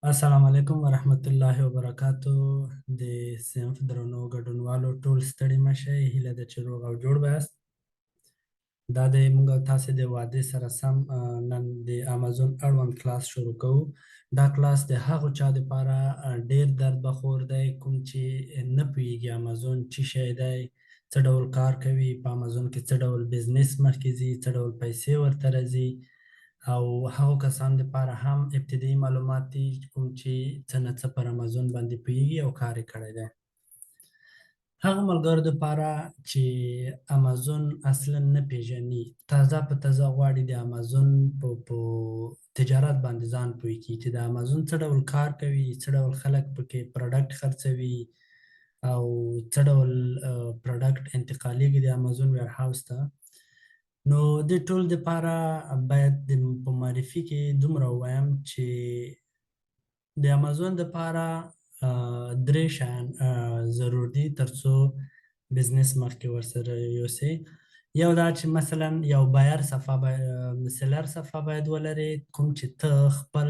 السلام علیکم ورحمت الله وبرکاتو. د صنف درنو ګډونوالو ټول ستړي مشئ. هیله ده چې روغ او جوړ به یاست. دا د موږ او تاسې د وعدې سره سم نن د امازون اړوند کلاس شروع کوو. دا کلاس د هغو چا دپاره ډېر درد بخور دی کوم چې نه پوهېږي امازون څه شی دی، څه ډول کار کوي، په امازون کې څه ډول بزنس مخکې ځي، څه ډول پیسې ورته راځي، او هغو کسانو دپاره هم ابتدایي معلومات دي کوم چې څه نه څه پر امازون باندې پوهېږي او کار یې کړی دی. هغو ملګرو دپاره چې امازون اصلا نه پیژني، تازه په تازه غواړي د امازون په تجارت باندې ځان پوه کړي چې د امازون څه ډول کار کوي، څه ډول خلک پکې پروډکټ خرڅوي او څه ډول پروډکټ انتقالېږي د امازون ویرهاوس ته. نو د ټول دپاره باید په معرفي کې دومره ووایم چې د امازون دپاره درې شیان ضرور دي تر څو بزنس مخکې ورسره یوسئ. یو دا چې مثلا یو بایر صفحه سیلر صفحه باید ولرئ، کوم چې ته خپل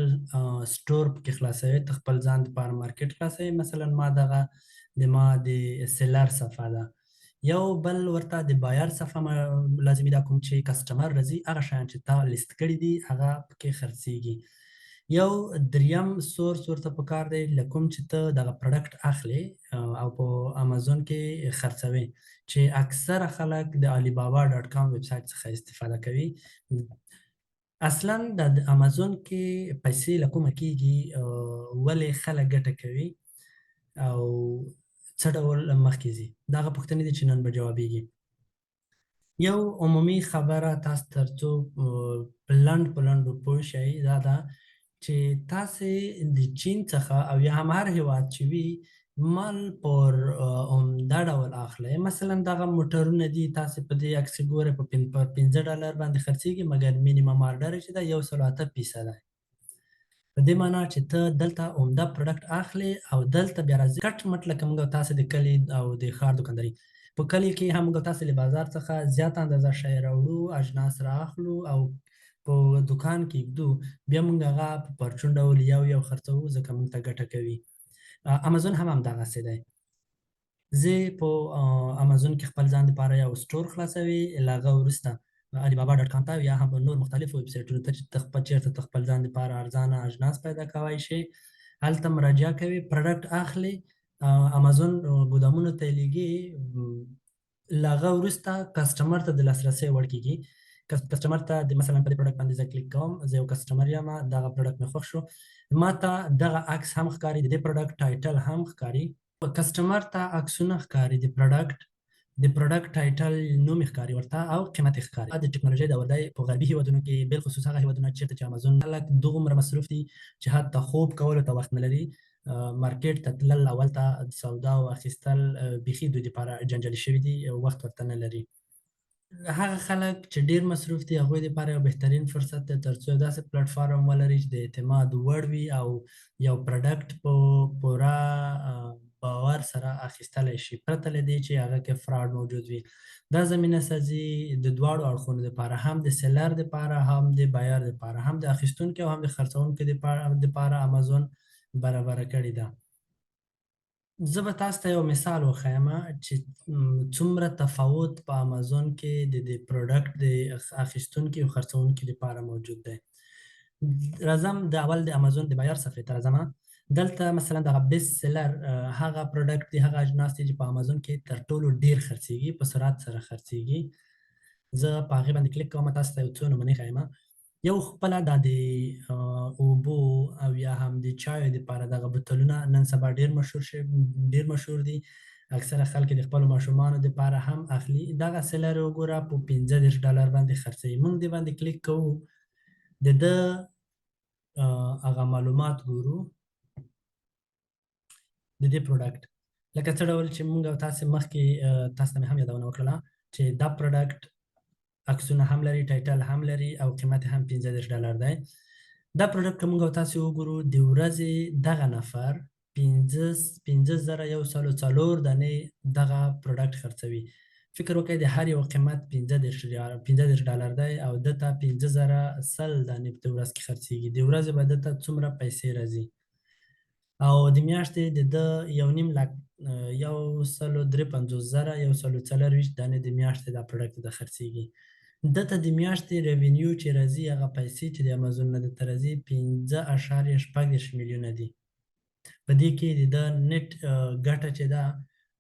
سټور پکې خلاصوې، ته خپل ځان دپاره مارکیټ خلاصوې. مثلا ما د سیلر صفحه ده. یو بل ورته د بایر صفحه لازمي ده، کوم چې کسټمر راځي هغه شیان چې تا لیست کړي دي هغه پکې خرڅېږي. یو دریم سورس ورته پکار دی له کوم چې ته دغه پروډکټ اخلې او په امازون کې خرڅوې، چې اکثره خلک د علی بابا ډاټ کام ویب سایټ څخه استفاده کوي. اصلا د امازون کې پیسې له کومه کېږي، ولې خلک ګټه کوي او څه ډول مخکې ځي، دغه پوښتنې دي چې نن به جوابېږي. یو عمومي خبره تاسو تر څو په لنډو پوه شئ دا ده چې تاسې د چین څخه او یا هم هر هېواد چې وي مال پر عمده ډول اخلئ. مثلا دغه موټرونه دي، تاسې په دې عکس کې ګورئ په $15 باندې خرڅېږي، مګر مینیمم آرډر یې چې ده 108% دی. په دې معنا چې ته دلته عمده پروډکټ اخلې او دلته بیا راځي کټ مټ لکه موږ او تاسې د کلي او د ښار دوکانداري. په کلي کې هم موږ او تاسې له بازار څخه زیاته اندازه شی راوړو، اجناس رااخلو او په دوکان کې ږدو، بیا موږ هغه په پرچون ډول یو خرڅوو ځکه موږ ته ګټه کوي. امازون هم همدغسې دی. زه په امازون کې خپل ځان دپاره یو سټور خلاصوي، له هغه وروسته علی بابا ډاټ کام ته یا هم نور مختلفو ویب سایټونو ته چې ته چېرته ته خپل ځان دپاره ارزانه اجناس پیدا کوی شې، هلته مراجعه کوې، پروډکټ اخلې، امازون ګودامونو ته یې لیږې، له هغه وروسته کسټمر ته د لاسرسۍ وړ کېږي. کسټمر ته د مثلا په دې پروډکټ باندې زه کلیک کوم، زه یو کسټمر یم، دغه پروډکټ مې خوښ شو، ما ته دغه عکس هم ښکاري، د دې پروډکټ ټایټل هم ښکاري. کسټمر ته عکسونه ښکاري، د پروډکټ ټایټل نوم یې ښکاري ورته او قیمت یې ښکاري. د ټکنالوژۍ دور دی. په غربي هېوادونو کې بالخصوص هغه هېوادونه چېرته چې امازون خلک دومره مصروف دي چې حتی خوب کولو ته وخت نه لري. مارکیټ ته تلل، اول ته سودا واخیستل بیخي دوی دپاره جنجالي شوي دي، وخت ورته نه لري. هغه خلک چې ډېر مصروف دي هغوی دپاره یو بهترین فرصت دی تر څو داسې پلټفارم ولري چې د اعتماد وړ وي او یو پروډکټ په پوره باور سره اخیستلی شي، پرته له دې چې هغه کې فراډ موجود وي. دا زمینه سازي د دواړو اړخونو دپاره، هم د سیلر دپاره، هم د بایر دپاره، هم د اخیستونکي او هم د خرڅونکي دپاره امازون برابره کړې ده. زه به تاسو ته یو مثال وښیم چې څومره تفاوت په امازون کې د پروډکټ د اخیستونکي او خرڅونکي لپاره موجود دی. راځم د اول د امازون د بایر صفحې ته راځم. دلته مثلا دغه بیسټ سیلر هغه پروډکټ دي، هغه اجناس دي چې په امازون کې تر ټولو ډېر خرڅېږي، په سرعت سره خرڅېږي. زه په هغې باندې کلیک کوم، تاسو ته یو څو نمونې ښیم. یو خپله دا د اوبو او یا هم د چایو دپاره دغه بوتلونه نن سبا ډېر مشهور دي. اکثره خلک د خپلو ماشومانو دپاره هم اخلي. دغه سیلر یې وګوره په $15 باندې خرڅوي. موږ دې باندې کلیک کوو، د ده هغه معلومات ګورو د دې پروډکټ، لکه څه ډول چې موږ او تاسې مخکې تاسو ته مې هم یادونه وکړله چې دا پروډکټ عکسونه هم لري، ټایټل هم لري او قیمت یې هم $15 دی. دا پروډکټ که موږ او تاسې وګورو، د ورځې دغه نفر 5104 دانې دغه پروډکټ خرڅوي. فکر وکړئ د هر یو قیمت $15 دی او ده ته 50,100 دانې په ورځ کې خرڅېږي. د ورځې به ده ته څومره پیسې راځي. او د میاشتې د ده 1.5 لک 153,000 140 دانې د میاشتې دا پروډکټ د خرڅېږي. دته د میاشتې ریونیو چې راځي هغه پیسې چې د امازون نه درته راځي 15.6 میلیونه دي. په دې کې د ده نت ګټه چې ده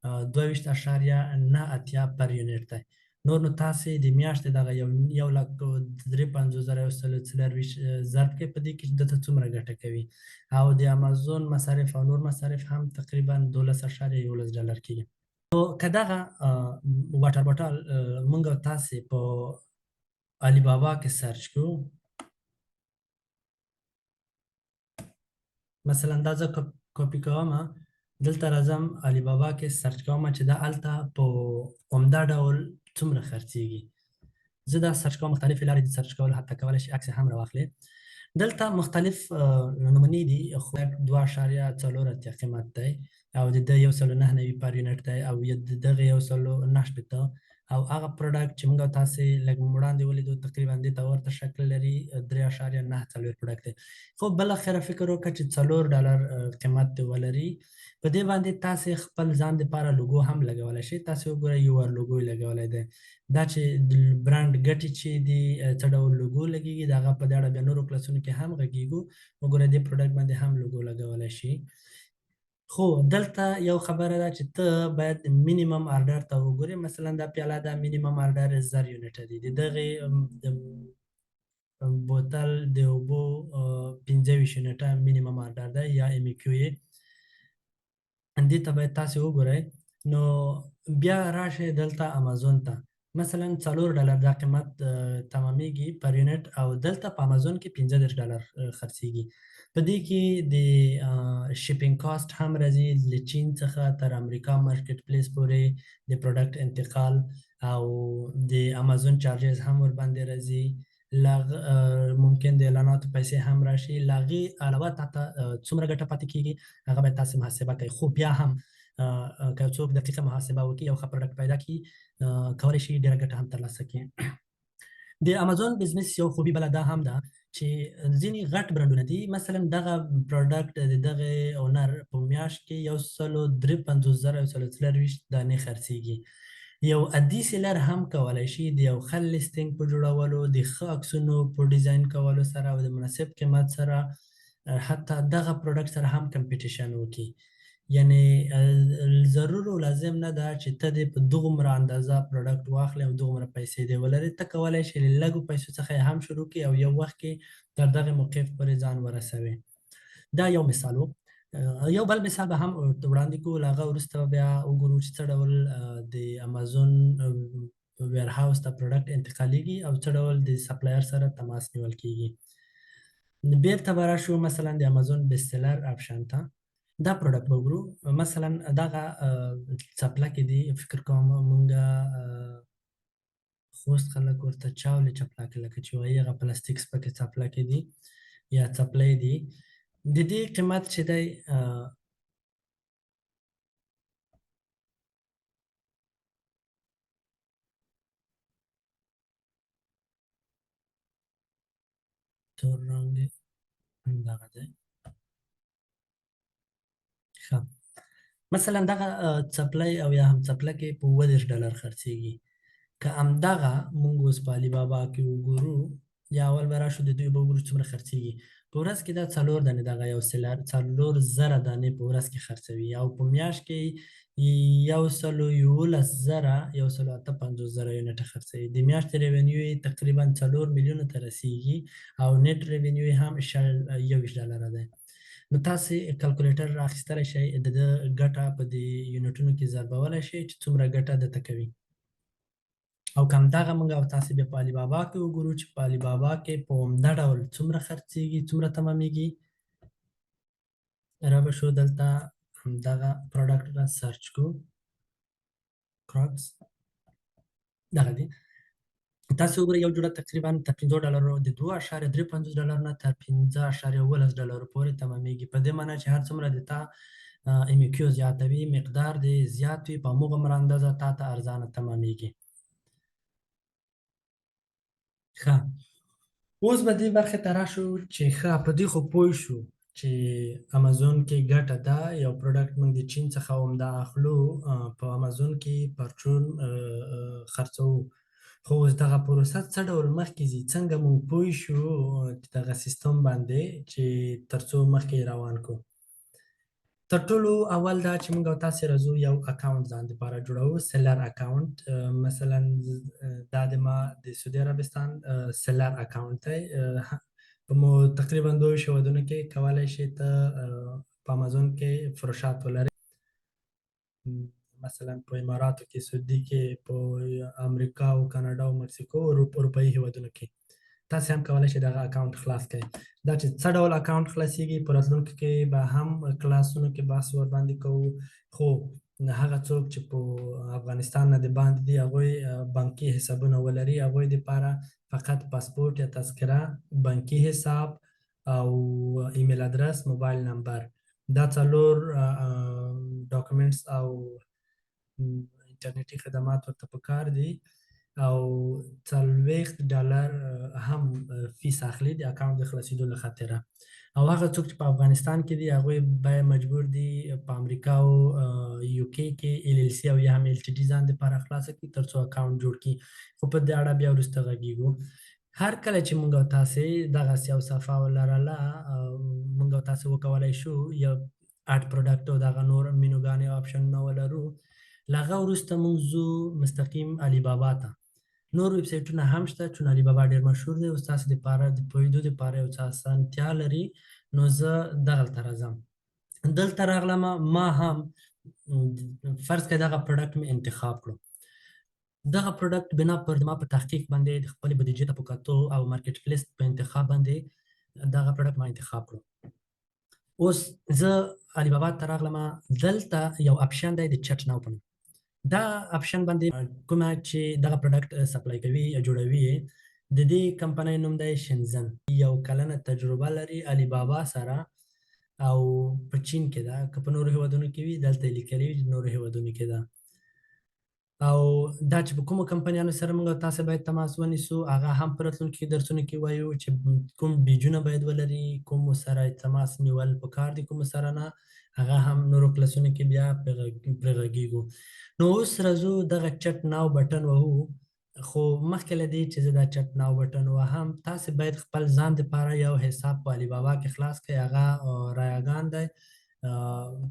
22.98 پر یونټ دی. نور نو تاسې د میاشتې دغه 1,53,140 ضرب کړئ په دې کې چې دته څومره ګټه کوي. او د امازون مصارف او نور مصارف هم تقریبا 12.11 ډالر کېږي. نو که دغه واټر بوټل موږ او تاسې په علي بابا کې سرچ کړو، مثلا دا زه کاپي کوم، دلته راځم علي بابا کې سرچ کوم چې دا هلته په عمده ډول څومره خرڅېږي. زه دا سرچ کوم، مختلفې لارې دي سرچ کول، حتی کولی شئ عکس هم راواخلئ. دلته مختلف نمونې دي، خو 2.4 قیمت دی او د ده 109 پر یونټ دی او د دغه 109 او هغه پروډکټ چې موږ او تاسې لږ وړاندې ولیدو تقریبا دې ته ورته شکل لري 3.94 پروډکټ دی. خو بالاخره فکر وکړه چې $4 قیمت دې ولري. په دې باندې تاسې خپل ځان دپاره لوګو هم لګولی شئ. تاسې وګورئ UR لوګو یې لګولی دی. دا چې د برانډ ګټې چې دي څه ډول لوګو لګېږي د هغه په دې اړه بیا نورو کلاسونو کې هم غږېږو. وګورئ دې پروډکټ باندې هم لوګو لګولی شي. خو دلته یو خبره ده چې ته باید مینیمم آرډر ته وګورې. مثلا دا پیاله ده، مینیمم آرډر 1000 یونټه دي. د دغې بوتل د اوبو 25 یونټه مینیمم آرډر ده یا MQ یې. دې ته باید تاسې وګورئ. نو بیا راشئ دلته امازون ته، مثلا $4 دا قیمت تمامیږي پر یونټ او دلته په امازون کې $15 خرڅېږي. په دې کې د شیپینګ کاست هم راځي، له چین څخه تر امریکا مارکیټ پلیس پورې د پروډکټ انتقال او د امازون چارجز هم ورباندې راځي. ممکن د اعلاناتو پیسې هم راشي. له هغې علاوه تا ته څومره ګټه پاتې کېږي هغه باید تاسې محاسبه کوئ. خو بیا هم که څوک دقیقه محاسبه وکړي یو ښه پروډکټ پیدا کړي کولی شي ډېره ګټه هم ترلاسه کړي. د امازون بزنس یو خوبي بله دا هم ده چې ځینې غټ برانډونه دي، مثلا دغه پروډکټ د دغه اونر په میاشت کې 153,140 دانې خرڅېږي. یو عادي سیلر هم کولی شي د یو ښه لیسټینګ په جوړولو، د ښه عکسونو په ډیزاین کولو سره او د مناسب قیمت سره حتی دغه پروډکټ سره هم کمپیټیشن وکړي. یعنې ضرور او لازم نه ده چې ته دې په دغومره اندازه پروډکټ واخلې او دغومره پیسې دې ولرې. ته کولی شې له لږو پیسو څخه یې هم شروع کړې او یو وخت کې تر دغې موقف پورې ځان ورسوې. دا یو مثال و. یو بل مثال به هم وړاندې کړو، له هغه وروسته بیا وګورو چې څه ډول د امازون ویرهاوس ته پروډکټ انتقالېږي او څه ډول د سپلایر سره تماس نیول کېږي. بیرته به راشو مثلا د امازون بیسټسلر آپشن ته. دا پروډکټ به وګورو. مثلا دغه څپلکې دي، فکر کوم مونږه خوست خلک ورته چاولې چپلکې لکه چې وایي هغه پلاستیک سپکې څپلکې دي یا څپلۍ دي. د دې قیمت چې دی تور رنګ دی، دغه دی. ښه، مثلا دغه څپلۍ او یا هم څپلکې په $30 خرڅېږي. که همدغه مونږ اوس په علي بابا کې وګورو، یا اول به راشو د دوی به وګورو څومره خرڅېږي. په ورځ کې دا 4 دانې دغه یو سیلر 4,000 دانې په ورځ کې خرڅوي او په میاشت کې 111,158 یونټه خرڅوي. د میاشتې ریونیو یې تقریبا 4 میلیونه ته رسېږي او نت ریونیو یې هم $21 دی. نو تاسې کلکولیټر رااخیستلی شئ، د ده ګټه په دې یونټونو کې ضربولی شئ چې څومره ګټه درته کوي. او که همدغه موږ او تاسې بیا په علي بابا کې وګورو چې په علي بابا کې په عمده ډول څومره خرڅېږي، څومره تمامېږي، را به شو دلته همدغه پروډکټ را سرچ کړو. کراکس دغه دی. تاسې وګورئ یو جوړه تقریبا تر $5 د $2.35 نه تر $5.17 پورې تمامېږي. په دې معنی چې هر څومره د تا MQ زیاته وي، مقدار دې زیات وي، په همغومره اندازه تا ته ارزانه تمامېږي. ښه، اوس به دې برخې ته راشو چې ښه په دې خو پوه شو چې امازون کې ګټه ده یو پروډکټ موږ د چین څخه عمده اخلو په امازون کې پرچون خرڅوو. خو اوس دغه پروسه څه ډول مخکې ځي؟ څنګه موږ پوه شو دغه سیستم باندې چې تر څو مخکې روان کړو؟ تر ټولو اول دا چې موږ او تاسې راځو یو اکاونټ ځان دپاره جوړوو، سیلر اکاونټ. مثلا دا د ما د سعودي عربستان سیلر اکاونټ دی. په تقریبا 2 هېوادونو کې کولی شئ ته په امازون کې فروشات ولرئ. مثلا په اماراتو کې، سعودي کې، په امریکا او کاناډا او مکسیکو او اروپایي هېوادونو کې تاسې هم کولی شئ دغه اکاونټ خلاص کړئ. دا چې څه ډول اکاونټ خلاصیږي په راتلونکي کې به هم کلاسونو کې بحث ورباندې کوو. خو هغه څوک چې په افغانستان نه د باندې دي هغوی بانکي حسابونه ولري، هغوی دپاره فقط پاسپورټ یا تذکره، بانکي حساب او ایمیل ادرس، موبایل نمبر، دا څلور ډاکومنټس او انټرنیټي خدمات ورته پکار دي. او $40 هم فیس اخلي د اکاونټ د خلاصېدو له خاطره. او هغه څوک چې په افغانستان کې دي هغوی باید مجبور دي په امریکا او یوکې کې LLC او یا هم LTD ځان دپاره خلاصه کړي تر څو اکاونټ جوړ کړي. خو په دې اړه بیا وروسته غږېږو. هر کله چې موږ او تاسې دغسې یو صفحه ولرله، موږ او تاسې وکولی شو یو اډ پروډکټ او دغه نور مینوګانې او اپشنونه ولرو. له هغه وروسته موږ ځو مستقیم علي بابا ته. نور ویب سایټونه هم شته چون علي بابا ډېر مشهور دی. اوس تاسو دپاره د پوهېدو دپاره یو څه اسانتیا لري، نو زه دغلته راځم. دلته راغلمه، ما هم فرض کړئ دغه پروډکټ مې انتخاب کړو. دغه پروډکټ بنا پر ما په تحقیق باندې د خپلې بودیجې ته په کتو او مارکیټ پلیس په انتخاب باندې دغه پروډکټ ما انتخاب کړو. اوس زه علي بابا ته راغلمه، دلته یو اپشن دی د چټ ناو په نوم. دا اپشن باندې کومه چې دغه پروډکټ سپلای کوي یا جوړوي یې، د دې کمپنۍ نوم دی شنزن. یو کلنه تجربه لري علي بابا سره او په چین کې ده. که په نورو هېوادونو کې وي دلته یې لیکلي وي نورو هېوادونو کې ده. او دا چې په کومو کمپنیانو سره موږ او تاسې باید تماس ونیسو هغه هم په راتلونکي درسونو کې وایو چې کوم بیجونه باید ولري، کومو سره تماس نیول پکار دي، کومو سره نه، هغه هم نورو کلاسونو کې بیا پرې غږېږو. نو اوس راځو دغه چټ ناو بټن وهو. خو مخکې له دې چې زه دا چټ ناو بټن وهم، تاسې باید خپل ځان دپاره یو حساب په علي بابا کې خلاص کړئ. هغه رایګان دی،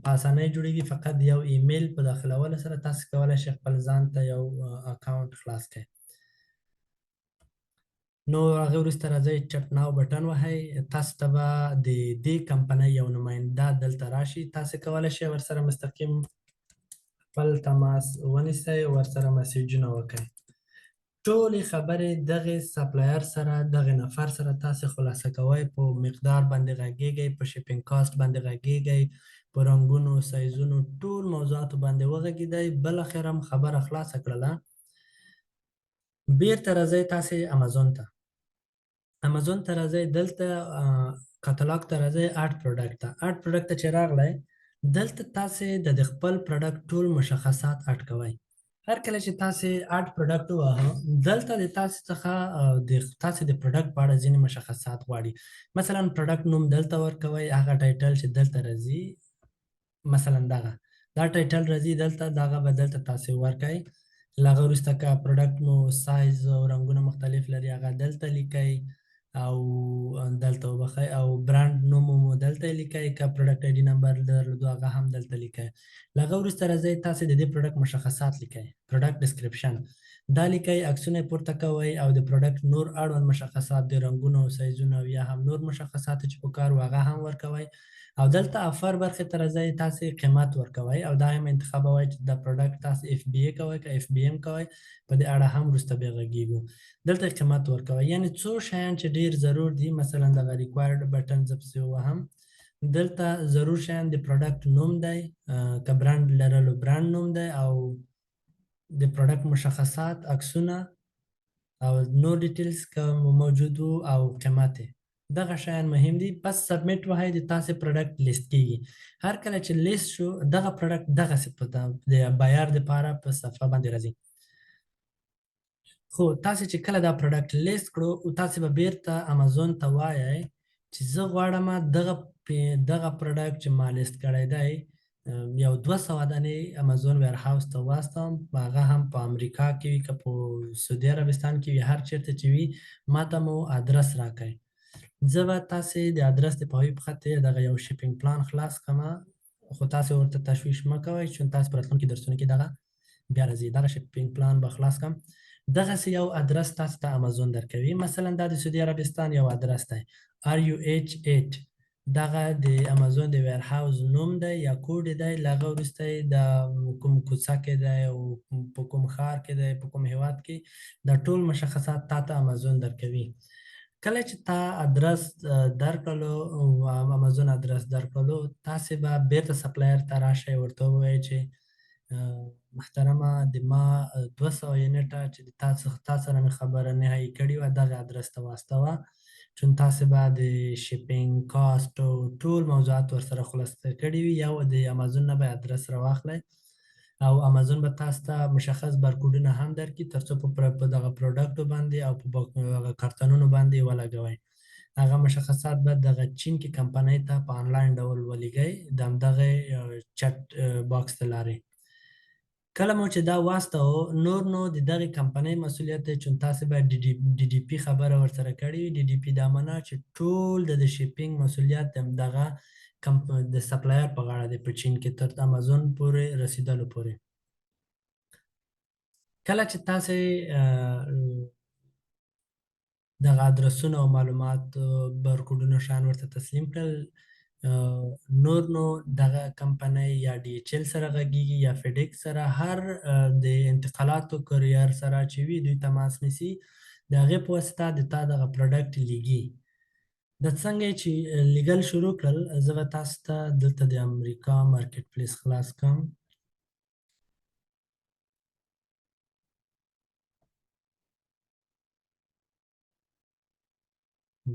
په اسانۍ جوړېږي. فقط یو ایمیل په داخلولو سره تاسې کولی شئ خپل ځان ته یو اکاونټ خلاص کړئ. نو هغې وروسته راځئ چټ ناو بټن وهئ. تاسو ته به د دې کمپنۍ یو نماینده دلته راشي. تاسې کولی شئ ورسره مستقیم خپل تماس ونیسئ، ورسره مسیجونه وکړئ. ټولې خبرې دغې سپلایر سره، دغې نفر سره تاسې خلاصه کوئ. په مقدار باندې غږېږئ، په شیپینګ کاسټ باندې غږېږئ، په رنګونو، سایزونو، ټول موضوعاتو باندې وغږېدئ. بالاخره هم خبره خلاصه کړله. بیرته راځئ تاسې امازون ته. امازون ته راځئ، دلته کاتالاګ ته راځئ، اډ پروډکټ ته. اډ پروډکټ ته چې راغلی، دلته تاسې د خپل پروډکټ ټول مشخصات اډ کوئ. هر کله چې تاسې اډ پروډکټ ووهه، دلته د تاسې څخه د تاسې د پروډکټ په اړه ځینې مشخصات غواړي. مثلا پروډکټ نوم دلته ورکوئ، هغه ټایټل چې دلته راځي، مثلا دا ټایټل راځي دلته، دغه به دلته تاسې ورکئ. له هغه وروسته که پروډکټ مو سایز او رنګونه مختلف لري هغه دلته لیکئ او دلته وبخئ، او برانډ نوم مو دلته لیکئ. که پروډکټ آی ډي نمبر درلودو هغه هم دلته لیکئ. له هغه وروسته راځئ تاسې د دې پروډکټ مشخصات لیکئ، پروډکټ ډسکریپشن دا لیکئ، عکسونه یې پورته کوئ او د پروډکټ نور اړوند مشخصات، د رنګونو او سایزونو او یا هم نور مشخصات چې پکار وو هغه هم ورکوئ. او دلته افر برخې ته راځئ، تاسې قیمت ورکوئ او دا هم انتخابوئ چې دا پروډکټ تاسې FBA کوئ که FBM کوئ. په دې اړه هم وروسته بیا غږېږو. دلته قیمت ورکوئ. یعنې څو شیان چې ډېر ضرور دي، مثلا دغه ریکوایرډ بټن زه پسې ووهم، دلته ضرور شیان د پروډکټ نوم دی، که برانډ لرلو برانډ نوم دی، او د پروډکټ مشخصات، عکسونه او نور ډیټیلز که موجود وو او قیمت یې. دغه شیان مهم دي. بس سبمیټ وهئ، د تاسې پروډکټ لیست کېږي. هر کله چې لیست شو، دغه پروډکټ دغسې د بایر دپاره په صفحه باندې راځي. خو تاسې چې کله دا پروډکټ لیست کړو، تاسې به بیرته امازون ته وایئ چې زه غواړم دغه دغه پروډکټ چې ما لیست کړی دی یو 200 دانې امازون ویرهاوس ته واستوم، هغه هم په امریکا کې وي که په سعودي عربستان کې وي، هر چېرته چې وي ماته مو ادرس راکړئ. زه به تاسې د ادرس د پوهاوي په خاطر دغه یو شیپینګ پلان خلاص کړمه، خو تاسې ورته تشویش مه کوئ چون تاسې په راتلونکي درسونو کې دغه بیا راځي. دغه شیپینګ پلان به خلاص کړم. دغسې یو ادرس تاسو ته امازون درکوي. مثلا دا د سعودي عربستان یو ادرس دی RUH8، دغه د امازون د ویرهاوس نوم دی یا کوډ دی، له هغه وروسته یې د کوم کوڅه کې دی او په کوم ښار کې دی، په کوم هیواد کې، دا ټول مشخصات تا ته امازون درکوي. کله چې تا ادرس درکړلو، امازون ادرس درکړلو، تاسې به بیرته سپلایر ته راشئ، ورته ووایئ چې محترمه د ما 200 یونټه چې د تا سره مې خبره نهایي کړې وه دغه ادرس ته واستوه، چون تاسې به د شیپینګ کاست او ټول موضوعات ورسره خلاصه کړي وي، یا د امازون نه به ادرس راواخلئ او امازون به تاسو ته مشخص بارکوډونه هم درکړي تر څو په دغه پروډکټو باندې او په هغه کارتنونو باندې ولګوئ. هغه مشخصات به دغه چین کې کمپنۍ ته په آنلاین ډول ولیږئ د همدغې چټ باکس له لارې. کله مو چې دا واستوه نور نو د دغې کمپنۍ مسؤلیت دی، چون تاسې به ډي ډي پي خبره ورسره کړې وي. ډي ډي پي دا معنا چې ټول د شیپینګ مسؤلیت د همدغه د سپلایر په غاړه دی په چین کې تر امازون پورې رسیدلو پورې. کله چې تاسې دغه ادرسونه او معلومات بارکوډونه شیان ورته تسلیم کړل، نور نو دغه کمپنۍ یا DHL سره غږیږي یا فیډکس سره، هر د انتقالاتو کوریر سره چې وي دوی تماس نیسي، د هغې په واسطه د تا دغه پروډکټ لیږي. د څنګه چې لیږل شروع کړل، زه به تاسو ته دلته د امریکا مارکیټ پلیس خلاص کړم.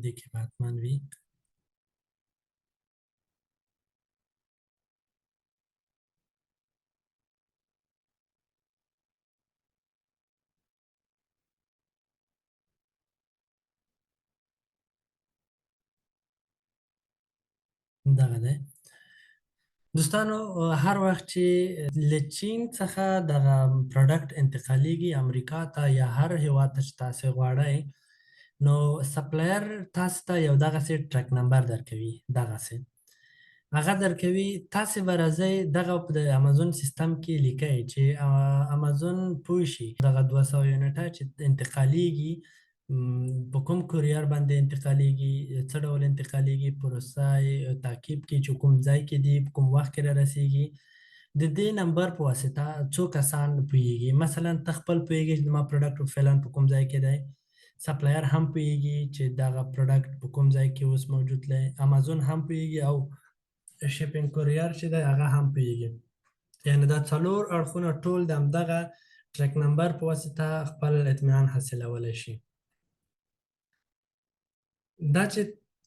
دې کې به حتما وي. دغه دی دوستانو، هر وخت چې له چین څخه دغه پروډکټ انتقالیږي امریکا ته یا هر هیواد ته چې تاسې غواړئ، نو سپلایر تاسو ته یو دغسې ټرک نمبر درکوي. دغسې هغه درکوي، تاسې به راځئ دغه په د امازون سیستم کې لیکئ چې امازون پوه شي دغه 200 یونټه چې انتقالیږي په کوم کوریر باندې انتقالیږي، څه ډول انتقالیږي، پروسه یې تعقیب کړي چې کوم ځای کې دي، په کوم وخت کې رارسیږي. د دې نمبر په واسطه څو کسان پوهیږي. مثلا ته خپل پوهیږي چې زما پروډکټ فعلا په کوم ځای کې دی، سپلایر هم پوهیږي چې دغه پروډکټ په کوم ځای کې اوس موجود دی، امازون هم پوهیږي او شیپینګ کوریر چې دی هغه هم پوهیږي. یعنې دا څلور اړخونه ټول د همدغه ټرک نمبر په واسطه خپل اطمینان حاصلولی شي. دا چې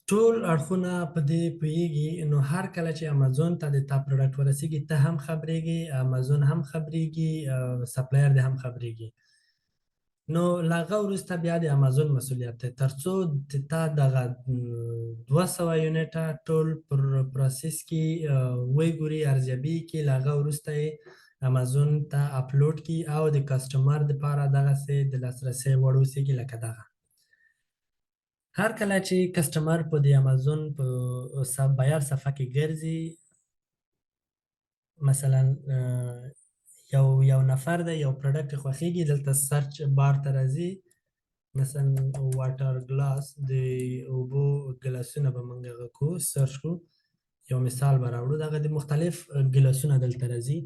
ټول اړخونه په دې پوهیږي، نو هر کله چې امازون ته د تا پروډکټ ورسیږي، ته هم خبریږي، امازون هم خبریږي، سپلایر دې هم خبریږي. نو له هغه وروسته بیا د امازون مسؤلیت دی تر څو د تا دغه 200 یونټه ټول پر پروسس کې وګوري، ارزیابي کړي، له هغه وروسته یې امازون ته اپلوډ کړي او د کسټمر دپاره دغسې د لاسرسي وړ اوسېږي لکه دغه. هر کله چې کسټمر په د امازون په بایر صفحه کې ګرځي، مثلا یو نفر دی یو پروډکټ یې خوښېږي، دلته سرچ بار ته راځي، مثلا واټر ګلاس، د اوبو ګلاسونه به موږ هغه کوو، سرچ کوو، یو مثال به راوړو. دغه د مختلف ګلاسونه دلته راځي.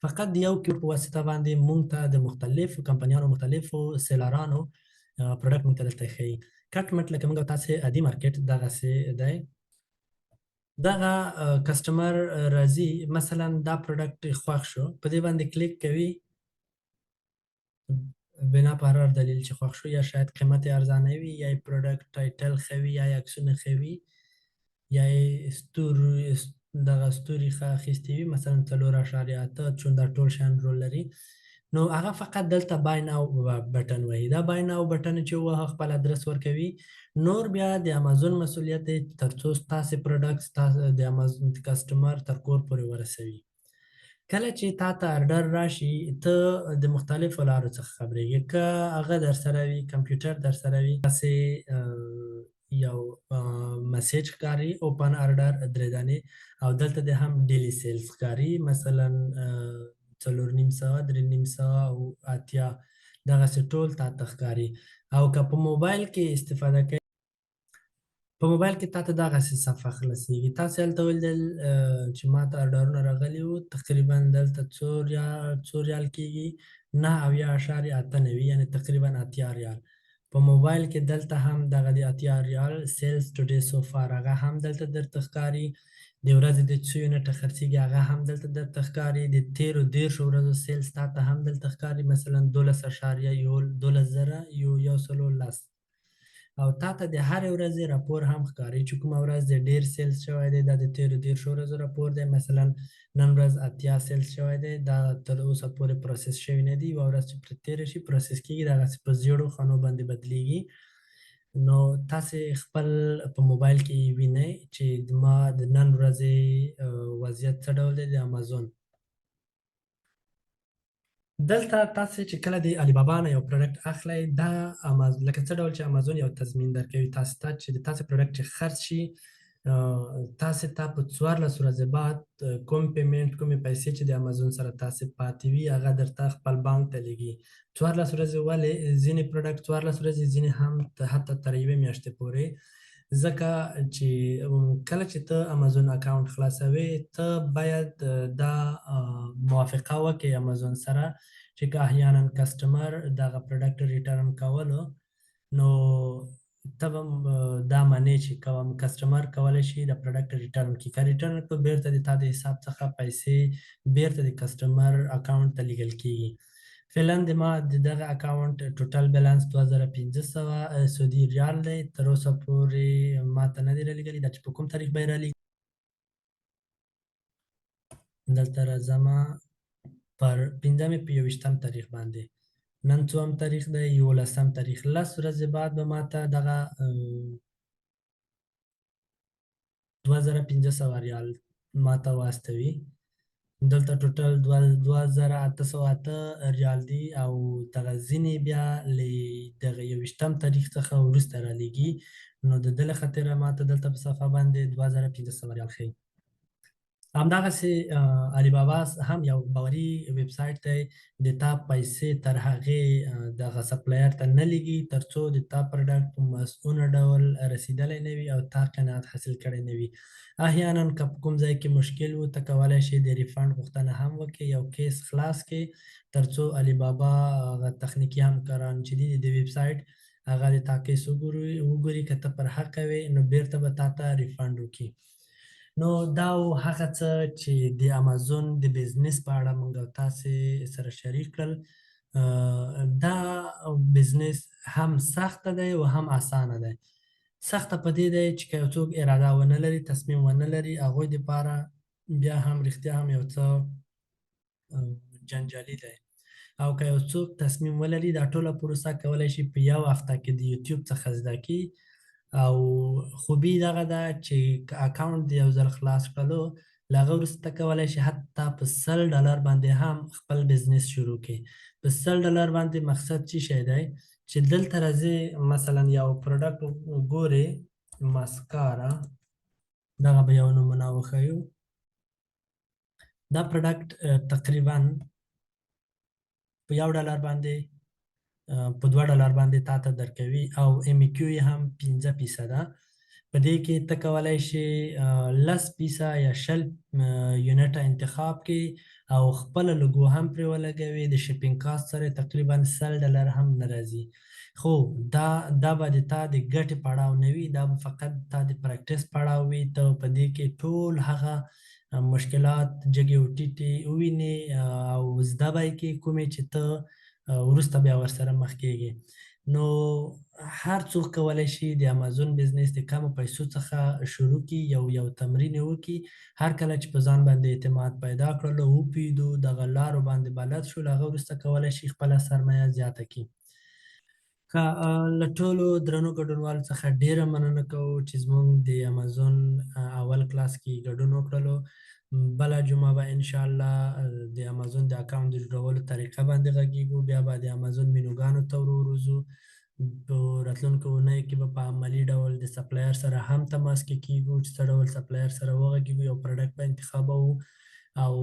فقط د یو کې په واسطه باندې موږ ته د مختلفو کمپنیانو مختلفو سیلرانو پروډکټ موږ ته دلته ښیي. کټ مټ لکه موږ او تاسې عادي مارکیټ دغسې دی. دغه کسټمر راځي، مثلا دا پروډکټ یې خوښ شو، په دې باندې کلیک کوي بنا په هر دلیل چې خوښ شو، یا شاید قیمت یې ارزانه وي، یا یې پروډکټ ټایټل ښه وي، یا یې عکسونه ښه وي، یا یې دغه ستوري ښه اخیستې وي، مثلا 4.8، چون دا ټول شیان رول لري. نو هغه فقط دلته بای ناو بټن وهي. دا بای ناو بټن چې ووهه خپل ادرس ورکوي. نور بیا د امازون مسؤلیت دی تر څو ستاسې پروډکټ ستاسې د امازون کسټمر تر کور پورې ورسوي. کله چې تا ته آرډر راشي ته د مختلفو لارو څخه خبرېږي. که هغه در سره وي، کمپیوټر در سره وي، تاسې یو مسیج ښکاري اوپن آرډر 3 دانې، او دلته د هم ډیلی سیلز ښکاري، مثلا 4,500 3,500 او 80 دغسې ټول تا ته ښکاري. او که په موبایل کې استفاده کوئ، په موبایل کې تاته دغسې صفحه خلاصېږي. تاسې هلته ولیدل چې ما ته آرډرونه راغلي وو، تقریبا دلته څو ریال کېږي؟ 9.89 یعنې تقریبا 80 ریال. په موبایل کې دلته هم دغه د 80 ریال سیلز ټوډے سو فار هغه هم دلته درته ښکاري. د ورځې د څو یونټه خرڅېږي هغه هم دلته درته ښکاري. د تېرو 13 ورځو سیلز تاته هم دلته ښکاري، مثلا 12.110 او تاته د هرې ورځې راپور هم ښکاري چې کومه ورځ د ډېر سیلز شوی دی، دا د تېرو 13 ورځو راپور دی. مثلا نن ورځ 80 سیلز شوی دی، دا تر اوسه پورې پروسس شوي نه دي. یوه ورځ چې پرې تېره شي پروسس کېږي، دغسې په زیړو خانو باندې بدلېږي. نو تاسې خپل په موبایل کې وینئ چې ما د نن ورځې وضعیت څه ډول دی د امازون. دلته تاسې چې کله د علی بابا نه یو پروډکټ اخلئ، دا لکه څه ډول چې امازون یو تضمین درکوي تاسې ته چې د تاسې پروډکټ چې خرڅ شي، تاسې ته په 14 ورځې بعد کوم پیمنټ، کومې پیسې چې د امازون سره تاسې پاتې وي هغه درته خپل بانک ته لیږي. 14 ورځې ولې؟ ځینې پروډکټ 14 ورځې، ځینې هم حتی تر 1 میاشتې پورې. ځکه چې کله چې ته امازون اکاونټ خلاصوې، ته باید دا موافقه وکړې امازون سره چې که احیانا کسټمر دغه پروډکټ ریټرن کولو، نو ته به دا منې چې کسټمر کولی شي د پروډکټ ریټرن کړي. که ریټرن کړو بیرته د تا د حساب څخه پیسې بیرته د کسټمر اکاونټ ته لیږل کېږي. فعلا د ما د دغه اکاونټ ټوټل بیلانس 2500 سعودي ریال دی. تر اوسه پورې ما ته نه دی رالیږلي. دا چې په کوم تاریخ به یې رالیږي، دلته راځمه پر 25 تاریخ باندې. نن څوم تاریخ دی؟ 11 تاریخ. 10 ورځې بعد به ما ته دغه 2500 ریال ما ته واستوي. دلته ټوټل 2808 ریال دي، او دغه ځینې بیا له دغه 21 تاریخ څخه وروسته رالیږي. نو د ده له خاطره ما ته دلته په صفحه باندې 2500 ریال ښیي. همدغسې علی بابا هم یو باوري ویب سایټ دی. د تا پیسې تر هغې دغه سپلایر ته نه لیږي تر څو د تا پروډکټ په مسؤونه ډول رسېدلی نه وي او تا قناعت حاصل کړی نه وي. احیانا که په کوم ځای کې مشکل و، ته کولی شې د ریفنډ غوښتنه هم وکړې، یو کیس خلاص کړې، تر څو علی بابا هغه تخنیکي همکاران چې دي د ویب سایټ هغه د تا کیس وګوري. که ته پر حقه وې نو بیرته به تا ته ریفنډ وکړي. نو دا و هغه څه چې د امازون د بزنس په اړه موږ او تاسې سره شریک کړل. دا بزنس هم سخته دی او هم اسانه دی. سخته په دې دی چې که یو څوک اراده ونه لري، تصمیم ونه لري، هغوی دپاره بیا هم رښتیا هم یو څه جنجالي دی. او که یو څوک تصمیم ولري، دا ټوله پروسه کولی شي په یو هفته کې د یوټیوب څخه زده کړي. او خوبي دغه ده چې که اکاونټ د یو ځل خلاص کړلو، له هغه وروسته ته کولی شي حتی په $100 باندې هم خپل بزنس شروع کړي. په $100 باندې مقصد څه شی دی؟ چې دلته راځې مثلا یو پروډکټ ګورې، ماسکارا، دغه به یو نمونه وښیو. دا پروډکټ تقریبا په $1 باندې، په $2 باندې تا ته درکوي، او ام کیو یې هم 5%. په دې کې ته کولی شې 10 یا 20 یونټه انتخاب کړي او خپله لوګو هم پرې ولګوي. د شپینګ کاست سره تقریبا $100 هم نه راځي. خو دا به د تا د ګټې پړاو نه وي، دا به فقط تا د پریکټس پړاو وي. ته په دې کې ټول هغه مشکلات جګې او ټیټې ووینې او زده به یې کړې، کومې چې ته وروسته بیا ورسره مخ کېږي. نو هر څوک کولی شي د امازون بزنس د کمو پیسو څخه شروع کړي، یو تمرین یې وکړي. هر کله چې په ځان باندې اعتماد پیدا کړلو، وپوهېدو، دغه لارو باندې بلد شو، له هغه وروسته کولی شي خپله سرمایه زیاته کړي. که له ټولو درنو ګډونوالو څخه ډېره مننه کوو چې زموږ د امازون اول کلاس کې ګډون وکړلو. بله جمعه به انشاءالله د امازون د اکاونټ د جوړولو طریقه باندې غږیږو، بیا به د امازون مینوګانو ته وروځو. په راتلونکو اونیو کې به په عملي ډول د سپلایر سره هم تماس کې کیږو چې څه ډول سپلایر سره وغږیږو، یو پروډکټ به انتخابوو او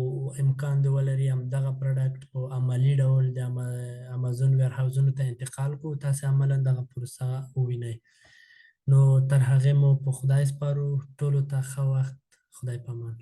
امکان دی ولري همدغه پروډکټ په عملي ډول د امازون ویرهاوزونو ته انتقال کړو، تاسې عملا دغه پروسه ووینئ. نو تر هغې مو په خدای سپارو. ټولو ته ښه وخت. خدای پامان.